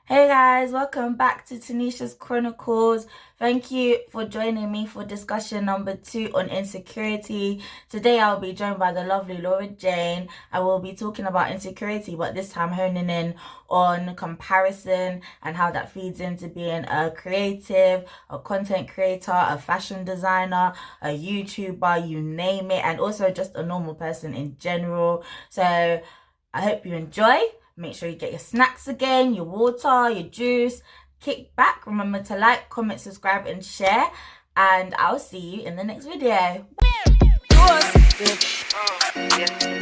Hey guys, welcome back to Tanisha's Chronicles. Thank you for joining me for discussion number 2 on insecurity. Today I'll be joined by the lovely Laura Jane. I will be talking about insecurity, but this time honing in on comparison and how that feeds into being a creative, a content creator, a fashion designer, a YouTuber, you name it, and also just a normal person in general. So I hope you enjoy. Make sure you get your snacks again, your water, your juice. Kick back. Remember to like, comment, subscribe, and share. And I'll see you in the next video.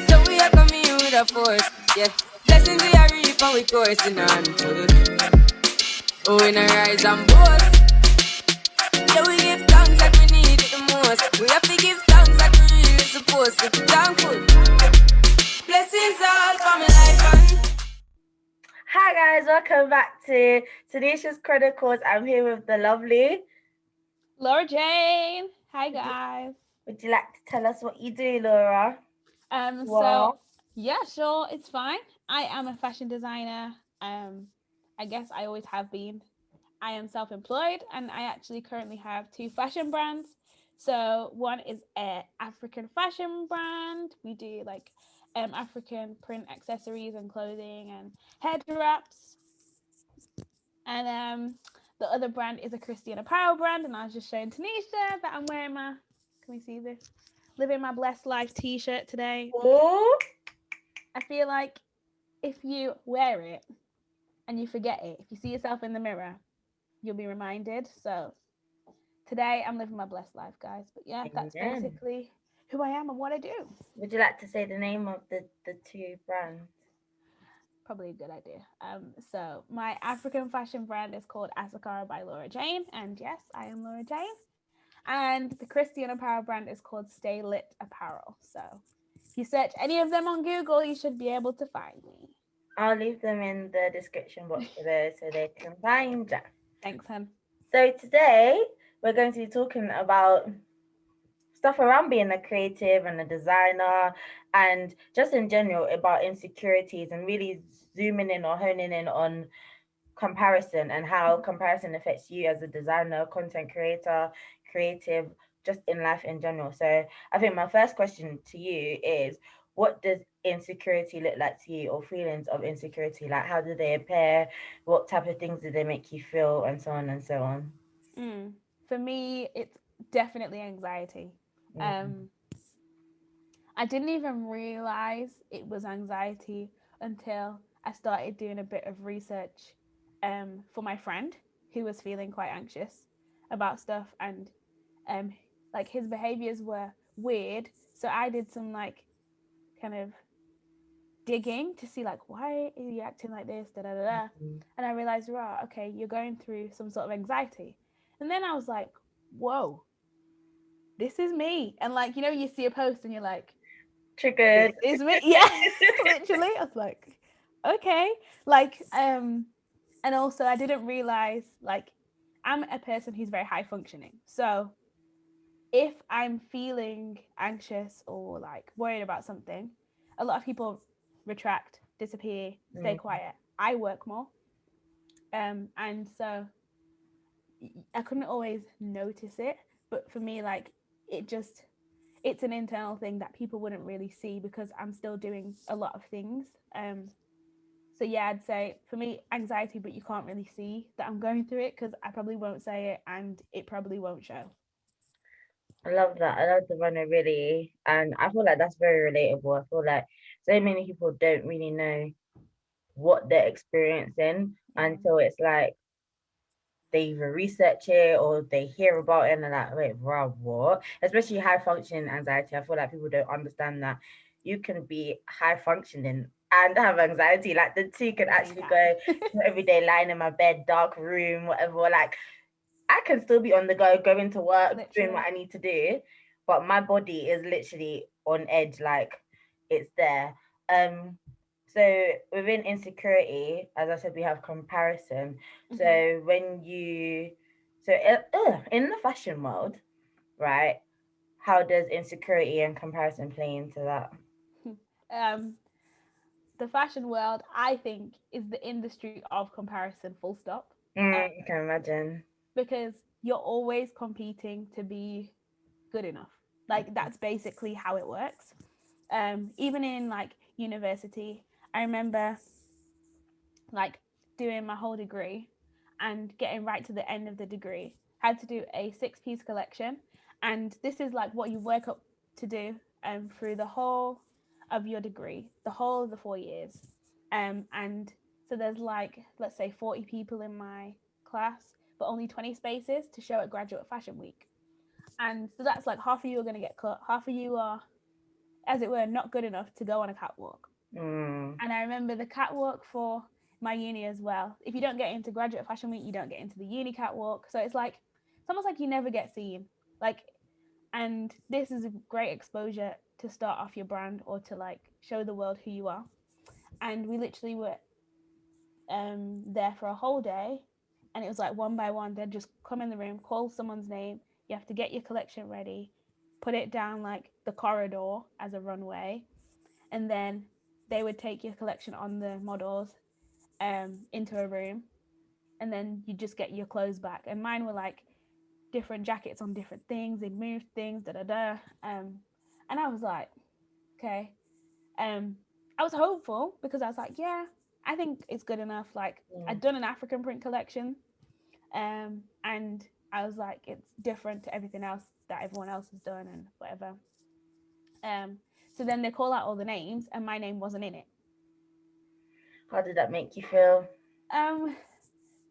So we are coming with a force, yeah. Blessings we are reaping, we coursing on full. Oh, in a rise and boast. Yeah, we give thanks like we need it the most. We have to give thanks like we really supposed to. Thankful. Blessings all coming life on. Hi guys, welcome back to Tanisha's Chronicles. I'm here with the lovely Laura Jane. Hi guys. Would you like to tell us what you do, Laura? Sure, it's fine. I am a fashion designer. I guess I always have been. I am self-employed and I actually currently have 2 fashion brands. So one is a African fashion brand. We do like African print accessories and clothing and head wraps. And the other brand is a Christian apparel brand, and I was just showing Tanisha that I'm wearing my, can we see this? Living my blessed life t-shirt today. Ooh. I feel like if you wear it and you forget it, if you see yourself in the mirror, you'll be reminded. So today I'm living my blessed life, guys. But yeah, that's basically who I am and what I do. Would you like to say the name of the 2 brands? Probably a good idea. So my African fashion brand is called Asakara by Laura Jane, and yes, I am Laura Jane. And the Christian apparel brand is called Stay Lit Apparel. So if you search any of them on Google, you should be able to find me. I'll leave them in the description box below so they can find you. Thanks, hun. So today we're going to be talking about stuff around being a creative and a designer, and just in general about insecurities, and really zooming in or honing in on comparison and how comparison affects you as a designer, content creator, creative, just in life in general. So I think my first question to you is, what does insecurity look like to you, or feelings of insecurity? Like, how do they appear? What type of things do they make you feel, and so on and so on? For me, it's definitely anxiety. I didn't even realize it was anxiety until I started doing a bit of research for my friend who was feeling quite anxious about stuff, and like his behaviors were weird. So I did some like kind of digging to see like, why is he acting like this, da da da da. And I realized, right, okay, you're going through some sort of anxiety. And then I was like, whoa, this is me. And like, you know, you see a post and you're like, Triggered. this is me. Yeah. Literally, I was like, okay. Like and also I didn't realize, like, I'm a person who's very high functioning. So if I'm feeling anxious or like worried about something, a lot of people retract, disappear, stay quiet. I work more. And so I couldn't always notice it, but for me, like, it's an internal thing that people wouldn't really see because I'm still doing a lot of things. So yeah, I'd say for me, anxiety, but you can't really see that I'm going through it because I probably won't say it and it probably won't show. I love that. I love the vulnerability, and I feel like that's very relatable. I feel like so many people don't really know what they're experiencing until it's like they either research it or they hear about it and they're like, wait, bro, what? Especially high functioning anxiety. I feel like people don't understand that you can be high functioning and have anxiety. Like the two can actually go every day lying in my bed, dark room, whatever. Like, I can still be on the go, going to work, doing what I need to do, but my body is literally on edge, like it's there. So within insecurity, as I said, we have comparison. So when you, so in the fashion world, right? How does insecurity and comparison play into that? the fashion world, I think, is the industry of comparison, full stop. I can imagine. Because you're always competing to be good enough. Like that's basically how it works. Even in like university, I remember like doing my whole degree and getting right to the end of the degree. Had to do a 6-piece collection, and this is like what you work up to do through the whole of your degree, the whole of the 4 years. And so there's like, let's say 40 people in my class, but only 20 spaces to show at Graduate Fashion Week. And so that's like half of you are going to get cut, half of you are, as it were, not good enough to go on a catwalk. Mm. And I remember the catwalk for my uni as well. If you don't get into Graduate Fashion Week, you don't get into the uni catwalk. So it's like, it's almost like you never get seen. Like, and this is a great exposure to start off your brand or to like show the world who you are. And we literally were there for a whole day, and it was like one by one they'd just come in the room, call someone's name, you have to get your collection ready, put it down like the corridor as a runway, and then they would take your collection on the models into a room, and then you just get your clothes back. And mine were like different jackets on different things, they'd moved things, da da da. And I was like, okay. I was hopeful because I was like, yeah, I think it's good enough. Like I'd Mm. done an African print collection, and I was like, it's different to everything else that everyone else has done and whatever. Um, so then they call out all the names, and my name wasn't in it. How did that make you feel? Um,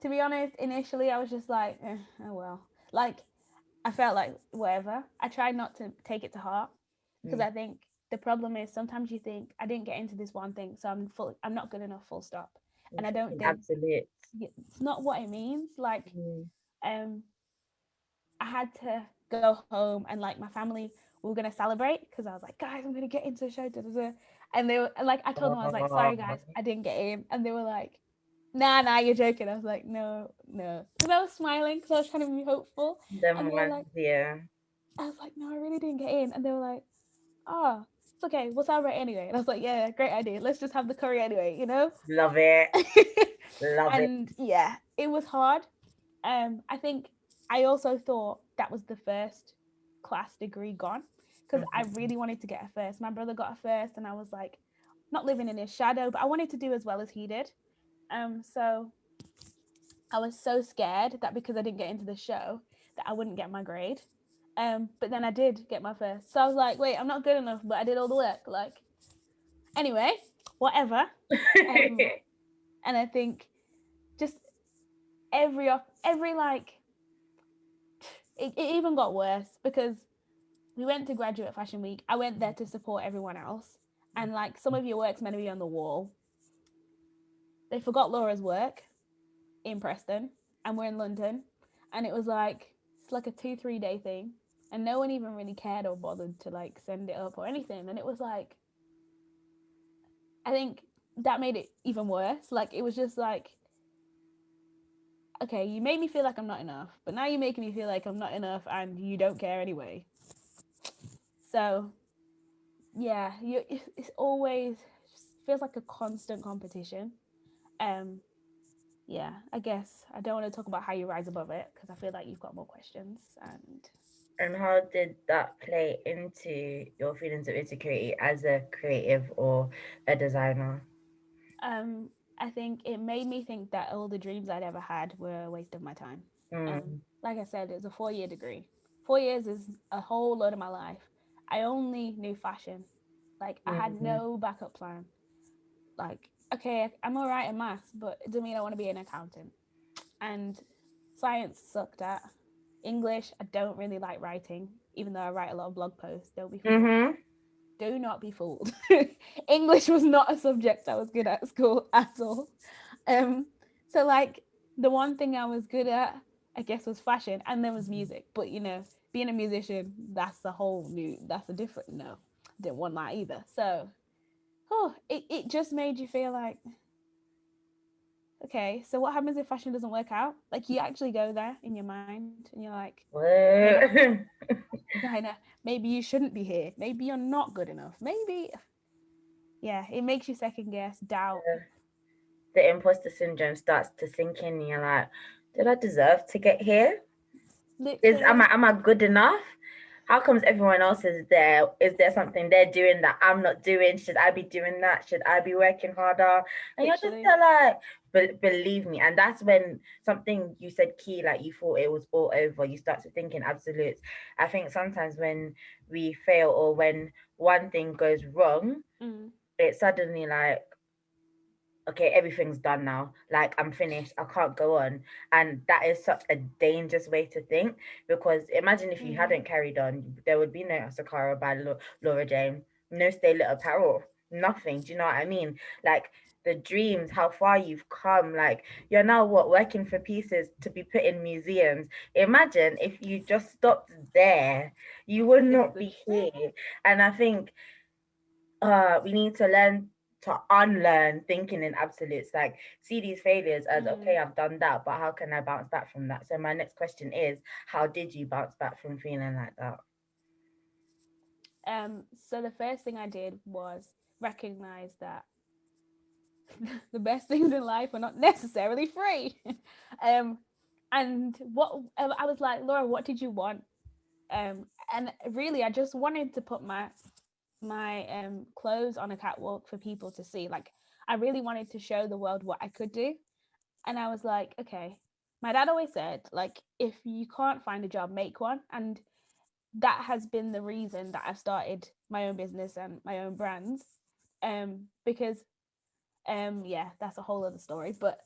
to be honest, initially I was just like, oh well. Like I felt like whatever. I tried not to take it to heart because Mm. I think the problem is sometimes you think I didn't get into this one thing, so I'm not good enough. Full stop. And It's I like don't an think absolute. it's not what it means. Like Mm. um, I had to go home and like my family we were gonna celebrate because I was like, guys, I'm gonna get into the show, da, da, da. And they were like, I told them I was like, sorry guys, I didn't get in, and they were like, nah, you're joking. I was like, no, because I was smiling because I was trying to be hopeful, and Them they were ones, like, yeah. I was like, no, I really didn't get in, and they were like, oh, it's okay, we'll celebrate anyway. And I was like, yeah, great idea. Let's just have the curry anyway, you know. Love it. Love it. And yeah, it was hard. I think I also thought that was the first class degree gone because I Mhm. really wanted to get a first. My brother got a first, and I was like, not living in his shadow, but I wanted to do as well as he did. So I was so scared that because I didn't get into the show, that I wouldn't get my grade. But then I did get my first. So I was like, wait, I'm not good enough, but I did all the work. Like, anyway, whatever. Um, and I think just every like it even got worse because we went to Graduate Fashion Week. I went there to support everyone else, and like some of your work's meant to be on the wall. They forgot Laura's work in Preston, and we're in London, and it was like it's like a 2-3 day thing, and no one even really cared or bothered to like send it up or anything. And it was like I think that made it even worse. Like it was just like, okay, you made me feel like I'm not enough, but now you're making me feel like I'm not enough, and you don't care anyway. So yeah, it's always just feels like a constant competition. Um, yeah, I guess I don't want to talk about how you rise above it because I feel like you've got more questions. And And how did that play into your feelings of insecurity as a creative or a designer? I think it made me think that all the dreams I'd ever had were a waste of my time. Mm. Like I said, it's a 4 year degree. 4 years is a whole load of my life. I only knew fashion. Like I had Mm. no backup plan. Like, okay, I'm all right in maths, but it doesn't mean I want to be an accountant. And science sucked at. English, I don't really like writing, even though I write a lot of blog posts. Don't be fooled. Mm-hmm. Do not be fooled. English was not a subject I was good at school at all. Um, so like the one thing I was good at, I guess, was fashion, and there was music. But you know, being a musician, that's a different no. Didn't want that either. So, it just made you feel like, okay, so what happens if fashion doesn't work out? Like you actually go there in your mind, and you're like, maybe designer, maybe you shouldn't be here. Maybe you're not good enough. Maybe. Yeah, it makes you second guess, doubt. The imposter syndrome starts to sink in. And you're like, did I deserve to get here? Is am Literally, I good enough? How comes everyone else is there? Is there something they're doing that I'm not doing? Should I be doing that? Should I be working harder? And you're just literally. like, believe me. And that's when something you said key, like you thought it was all over. You start to think in absolutes. I think sometimes when we fail or when one thing goes wrong, Mm, it's suddenly like, okay, everything's done now. Like I'm finished. I can't go on. And that is such a dangerous way to think because imagine if you mm, hadn't carried on, there would be no Sakara by Laura Jane, no Stay Lit Apparel, nothing. Do you know what I mean? Like the dreams, how far you've come. Like you're now what working for pieces to be put in museums. Imagine if you just stopped there, you would not be literally. here. And I think we need to learn to unlearn thinking in absolutes, like see these failures as okay, Mm. I've done that, but how can I bounce back from that? So my next question is, how did you bounce back from feeling like that? So the first thing I did was recognize that the best things in life are not necessarily free. um, and what I was like, Laura, what did you want? And really, I just wanted to put my clothes on a catwalk for people to see. Like, I really wanted to show the world what I could do. And I was like, okay. My dad always said, like, if you can't find a job, make one. And that has been the reason that I've started my own business and my own brands. Because yeah, that's a whole other story. But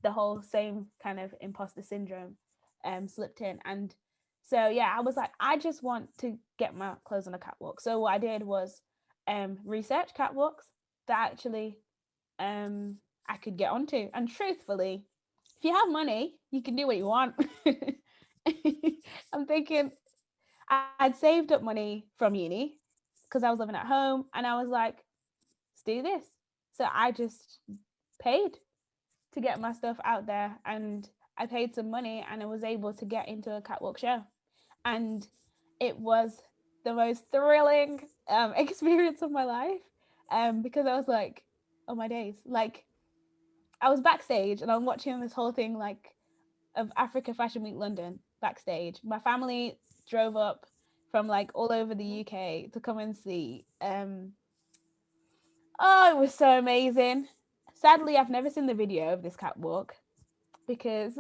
the whole same kind of imposter syndrome slipped in. And so yeah, I was like, I just want to get my clothes on a catwalk. So what I did was research catwalks that actually I could get onto. And truthfully, if you have money, you can do what you want. I'm thinking I'd saved up money from uni because I was living at home, and I was like, let's do this. So I just paid to get my stuff out there, and I paid some money and I was able to get into a catwalk show. And it was the most thrilling experience of my life, because I was like, oh my days, like I was backstage and I'm watching this whole thing like of Africa Fashion Week London backstage. My family drove up from like all over the UK to come and see. Oh, it was so amazing. Sadly, I've never seen the video of this catwalk because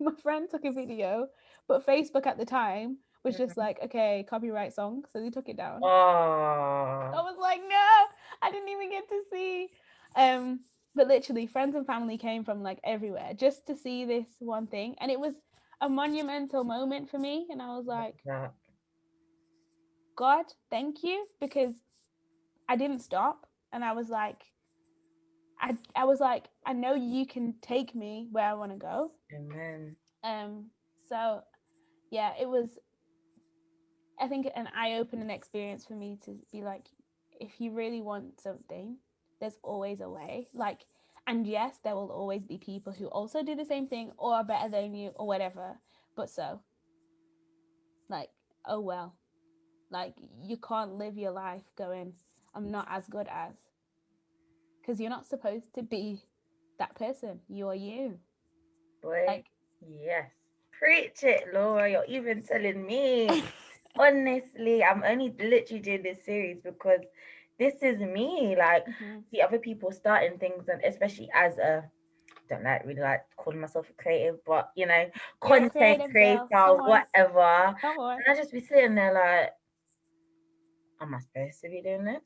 my friend took a video, but Facebook at the time was just like, okay, copyright song, so they took it down. I Oh, was like, no, I didn't even get to see. Um, but literally, friends and family came from like everywhere just to see this one thing, and it was a monumental moment for me. And I was like, that. God, thank you, because I didn't stop, and I was like, I know you can take me where I want to go. Amen. Um, so yeah, it was, I think, an eye-opening experience for me to be like, if you really want something, there's always a way. Like, and yes, there will always be people who also do the same thing or are better than you or whatever. But so, like, oh well, like you can't live your life going, I'm not as good as, because you're not supposed to be that person. You're you. Boy, Like, yes. Preach it, Laura. You're even telling me. Honestly, I'm only literally doing this series because this is me. Like, mm-hmm. see other people starting things, and especially as a don't like really like calling myself a creative, but You're a content creative girl. creator, Come on, whatever. come on. And I just be sitting there like, am I supposed to be doing this?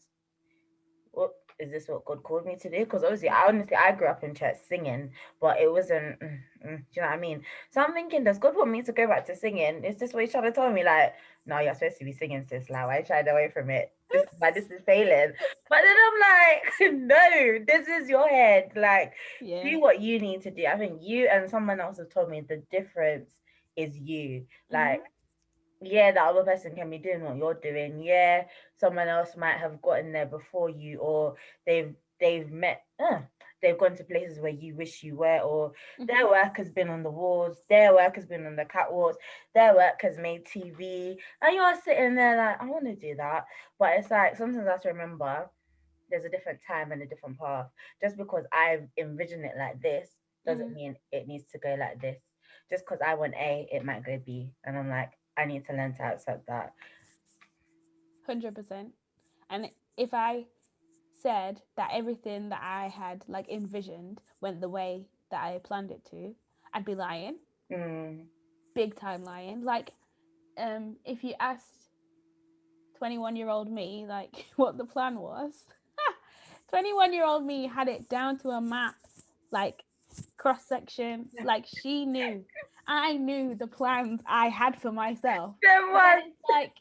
What is this what God called me to do? Because obviously, I grew up in church singing, but it wasn't. Do you know what I mean? So I'm thinking, does God want me to go back to singing? Is this what He's trying to tell me? Like, no, you're supposed to be singing, sis. Like, I tried away from it. This is why this is failing. But then I'm like, no, this is your head. Like, Yeah. do what you need to do. I think you and someone else has told me the difference is you. Mm-hmm. Like yeah, the other person can be doing what you're doing. Yeah, someone else might have gotten there before you, or they've met, they've gone to places where you wish you were, or Mm-hmm. their work has been on the walls, their work has been on the catwalks, their work has made TV, and you're sitting there like, I want to do that, but it's like sometimes I have to remember there's a different time and a different path. Just because I've envisioned it like this doesn't Mm, mean it needs to go like this. Just because I want A, it might go B. And I'm like, I need to learn to accept that. 100%. And if I said that everything that I had like envisioned went the way that I planned it to, I'd be lying. Mm. Big time lying. Like, if you asked 21-year-old me like what the plan was, 21-year-old me had it down to a map, like cross section, like she knew. I knew the plans I had for myself. There But then was. it's like,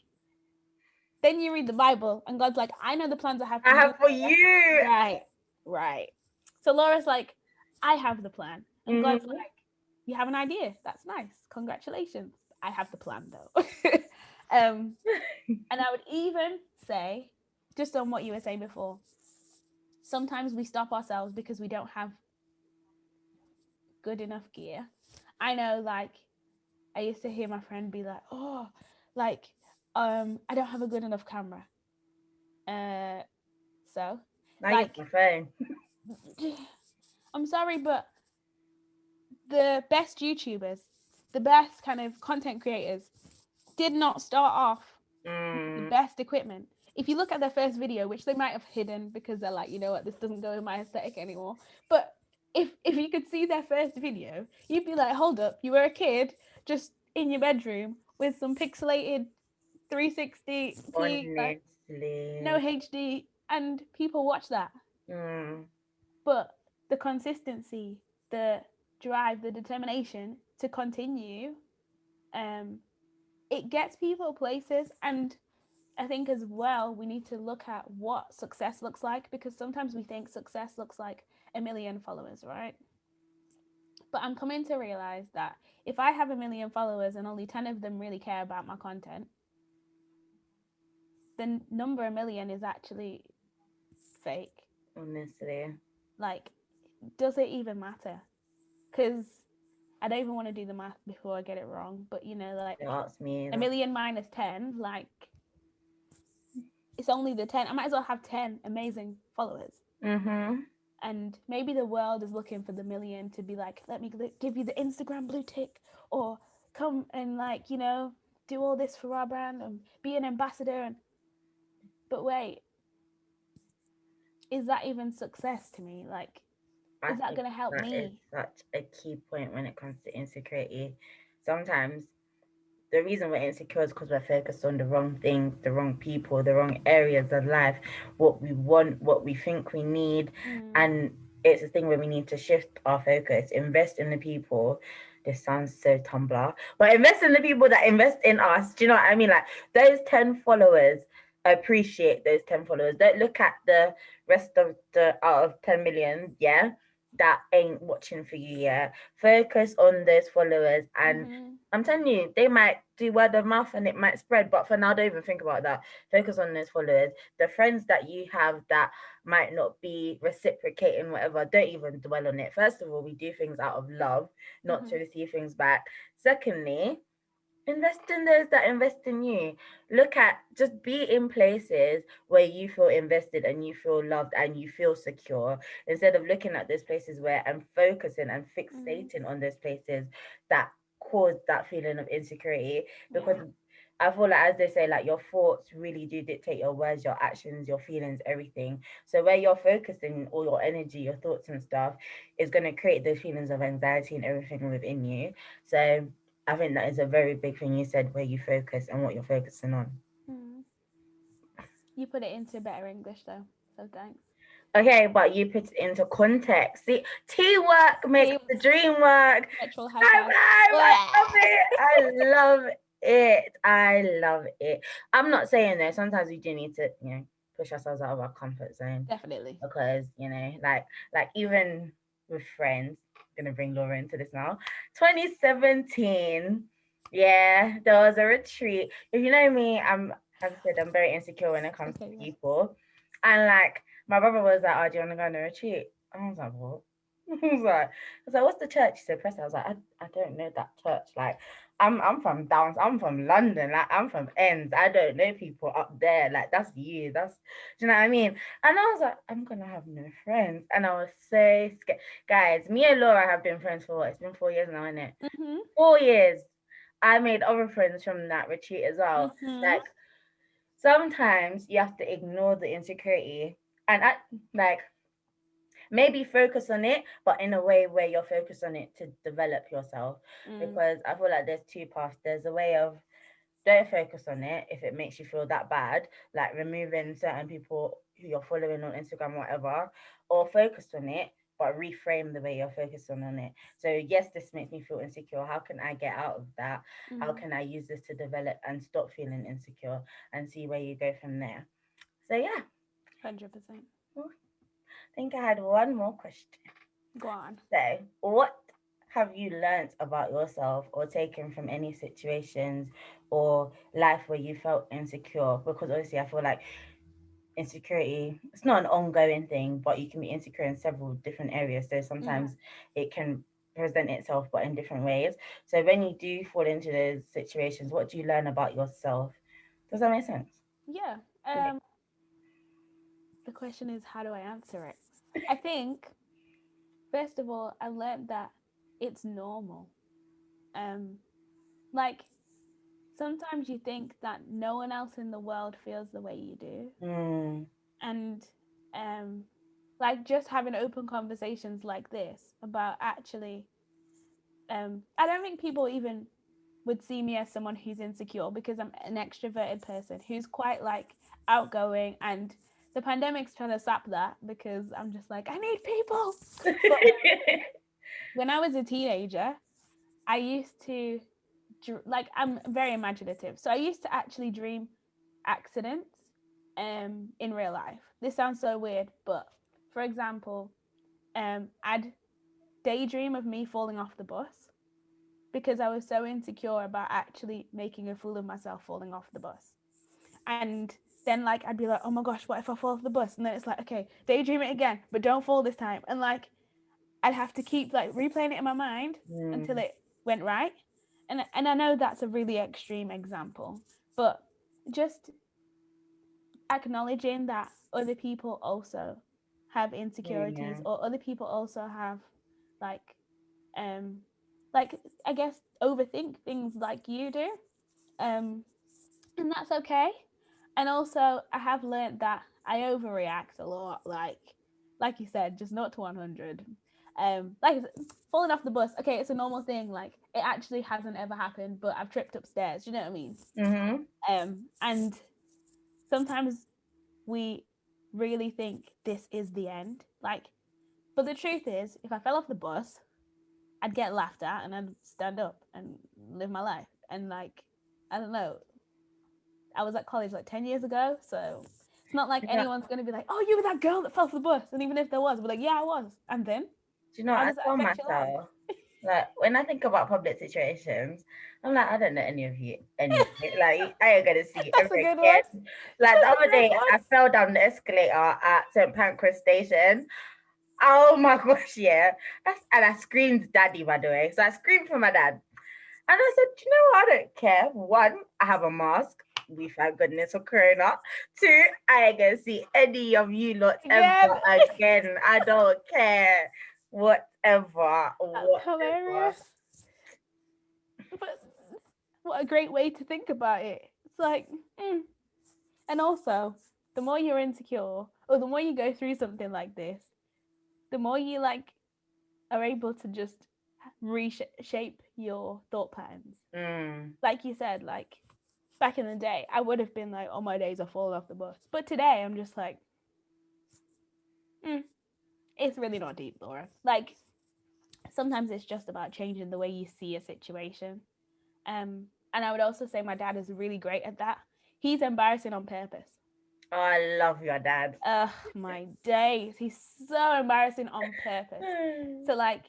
then you read the Bible and God's like, I know the plans I have for I you. have for you. Right, right. So Laura's like, I have the plan. And God's Mm-hmm. like, you have an idea. That's nice. Congratulations. I have the plan though. And I would even say, just on what you were saying before, sometimes we stop ourselves because we don't have good enough gear. I know, like, I used to hear my friend be like, oh, like, I don't have a good enough camera. Uh, so, Now you have like, my phone. I'm sorry, but the best YouTubers, the best kind of content creators, did not start off with the Mm. best equipment. If you look at their first video, which they might have hidden because they're like, you know what, this doesn't go in my aesthetic anymore. But if you could see their first video, you'd be like, hold up, you were a kid just in your bedroom with some pixelated 360p, like no Honestly. HD, and people watch that. Mm. But the consistency, the drive, the determination to continue, um, it gets people places. And I think as well, we need to look at what success looks like, because sometimes we think success looks like a million followers, right? But I'm coming to realize that if I have a million followers and only 10 of them really care about my content, the number a million is actually fake. Honestly. Like, does it even matter? Because I don't even want to do the math before I get it wrong, but you know, like Don't ask me a either. million minus 10, like it's only the 10. I might as well have 10 amazing followers. Mm-hmm. And maybe the world is looking for the million to be like, let me give you the Instagram blue tick, or come and, like, you know, do all this for our brand and be an ambassador. And but wait, is that even success to me? Like, I is that think going to help that is me? such a key point when it comes to insecurity. Sometimes the reason we're insecure is because we're focused on the wrong things, the wrong people, the wrong areas of life, what we want, what we think we need. Mm, And it's a thing where we need to shift our focus, invest in the people. This sounds so Tumblr, but invest in the people that invest in us. Do you know what I mean? Like those 10 followers, appreciate those 10 followers. Don't look at the rest of the out of 10 million, yeah, that ain't watching for you, yeah. Focus on those followers, and mm-hmm, I'm telling you, they might do word of mouth and it might spread. But for now, don't even think about that. Focus on those followers. The friends that you have that might not be reciprocating, whatever, don't even dwell on it. First of all, we do things out of love, not mm-hmm, to receive things back. Secondly, invest in those that invest in you. Look at, just be in places where you feel invested and you feel loved and you feel secure, instead of looking at those places where and focusing and mm-hmm. fixating on those places that cause that feeling of insecurity. Yeah. Because I feel like, as they say, like your thoughts really do dictate your words, your actions, your feelings, everything. So where you're focusing all your energy, your thoughts and stuff, is going to create those feelings of anxiety and everything within you. So I think that is a very big thing you said, where you focus and what you're focusing on. Mm. You put it into better English though, so thanks. Okay, but you put it into context. See, teamwork makes See, the dream work. virtual high High five. five! I love it. I love it. I love it. I'm not saying that sometimes we do need to, push ourselves out of our comfort zone, Definitely. because like even with friends, I'm gonna bring Laura into this now. 2017, yeah, there was a retreat. If you know me, as I said, I'm very insecure when it comes to Okay, yeah. people, and like my brother was like, "Oh, do you want to go on a retreat?" And I was like, "What?" I was like, what's the church? He said, Preston. I was like, I don't know that church. Like, I'm from London. Like, I'm from Ends. I don't know people up there. Like, that's you. Do you know what I mean? And I was like, I'm gonna have no friends. And I was so scared. Guys, me and Laura have been friends for what? It's been 4 years now, isn't it? Mm-hmm. 4 years. I made other friends from that retreat as well. Mm-hmm. Like, sometimes you have to ignore the insecurity and like maybe focus on it, but in a way where you're focused on it to develop yourself. Mm. Because I feel like there's two paths. There's a way of don't focus on it if it makes you feel that bad, like removing certain people who you're following on Instagram or whatever, or focus on it but reframe the way you're focusing on it. So yes, this makes me feel insecure. How can I get out of that? How Mm. can I use this to develop and stop feeling insecure and see where you go from there? So yeah, 100%. I think I had one more question. Go on. So, what have you learnt about yourself or taken from any situations or life where you felt insecure? Because obviously, I feel like insecurity, it's not an ongoing thing, but you can be insecure in several different areas. So, Mm. sometimes it can present itself, but in different ways. So, when you do fall into those situations, what do you learn about yourself? Does that make sense? Yeah. Yeah. The question is, how do I answer it? I think, first of all, I learned that it's normal. Um, like sometimes you think that no one else in the world feels the way you do, Mm, and um, like just having open conversations like this about actually, I don't think people even would see me as someone who's insecure because I'm an extroverted person who's quite like outgoing, and the pandemic's trying to sap that because I'm just like, I need people. But when I was a teenager, I used to like I'm very imaginative. So I used to actually dream accidents in real life. This sounds so weird, but for example, I'd daydream of me falling off the bus because I was so insecure about actually making a fool of myself falling off the bus. And then like I'd be like, oh my gosh, what if I fall off the bus? And then it's like, okay, daydream it again, but don't fall this time. And like I'd have to keep like replaying it in my mind until mm, it went right. And I know that's a really extreme example, but just acknowledging that other people also have insecurities yeah, or other people also have like um like I guess overthink things like you do. Um and that's okay. And also I have learned that I overreact a lot, like you said, just not to 100. Like falling off the bus, okay, it's a normal thing, like it actually hasn't ever happened, but I've tripped upstairs, you know what I mean? mm-hmm. And sometimes we really think this is the end, like, but the truth is if I fell off the bus I'd get laughed at and I'd stand up and live my life. And like I don't know, I was at college like 10 years ago, so it's not like You know, anyone's going to be like, oh, you were that girl that fell off the bus. And even if there was, we're like, yeah, I was. And then do you know, how I does that tell affect your life? myself, like, when I think about public situations, I'm like, I don't know any of you anyway. Like, I ain't gonna see you That's ever a good one. again. Like, the That's a other good day, one. I fell down the escalator at St. Pancras Station. Oh my gosh, yeah. And I screamed daddy, by the way. So I screamed for my dad. And I said, you know what? I don't care. One, I have a mask. We thank goodness for Corona. Two, I ain't gonna see any of you lot ever Again. again. I don't care. Whatever. That's Whatever. hilarious. But what a great way to think about it. It's like, mm. And also, the more you're insecure, or the more you go through something like this, the more you like are able to just reshape your thought patterns. Mm, Like you said, like back in the day, I would have been like, on my days I fall off the bus. But today, I'm just like, mm, it's really not deep, Laura. Like sometimes it's just about changing the way you see a situation. And I would also say my dad is really great at that. He's embarrassing on purpose. oh, I love your dad. Ugh, my days. He's so embarrassing on purpose. So like,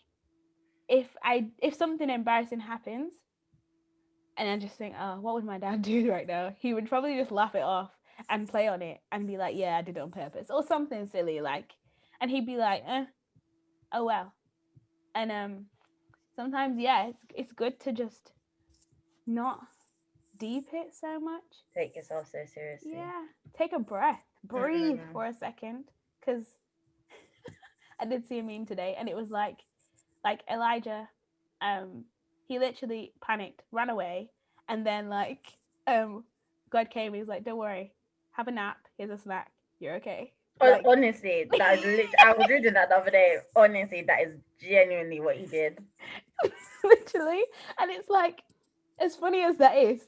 if something embarrassing happens, and I just think, oh, what would my dad do right now? He would probably just laugh it off and play on it and be like, yeah, I did it on purpose or something silly like, and he'd be like, oh well. And sometimes, yeah, it's good to just not deep it so much. Take yourself so seriously. Yeah, take a breath, breathe for a second, because I did see a meme today, and it was like Elijah, he literally panicked, ran away, and then God came. He was like, "Don't worry, have a nap. Here's a snack. You're okay." Like, Honestly, that is I was reading that the other day. Honestly, that is genuinely what he did. literally, and it's like, as funny as that is,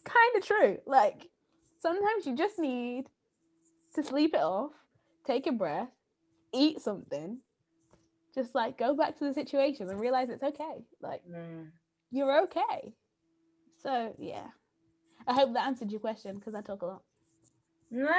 kind of true. Like, sometimes you just need to sleep it off, take a breath, eat something, just like go back to the situation and realize it's okay. Like, you're okay. So yeah, I hope that answered your question because I talk a lot. No,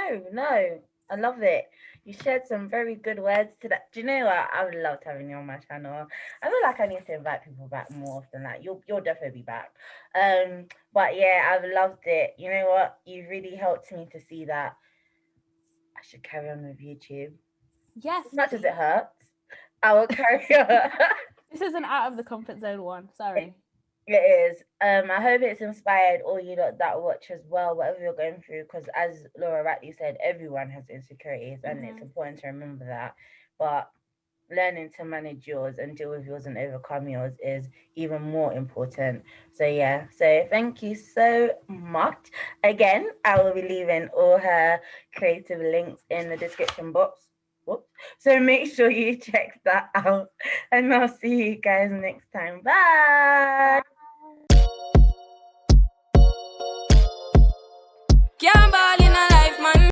I love it. You shared some very good words to that. Do you know what? I would love having you on my channel. I feel like I need to invite people back more often. Like you'll definitely be back. But yeah, I've loved it. You know what? You really helped me to see that I should carry on with YouTube. Yes, As much as please. it hurts, I will carry on. This is an out of the comfort zone one. Sorry. It is. I hope it's inspired all you lot that watch as well, whatever you're going through, because as Laura rightly said, everyone has insecurities, and it's important to remember that. But learning to manage yours and deal with yours and overcome yours is even more important. So yeah, so thank you so much. Again, I will be leaving all her creative links in the description box. Whoops. So make sure you check that out, and I'll see you guys next time. Bye. Can't ball in a life, man.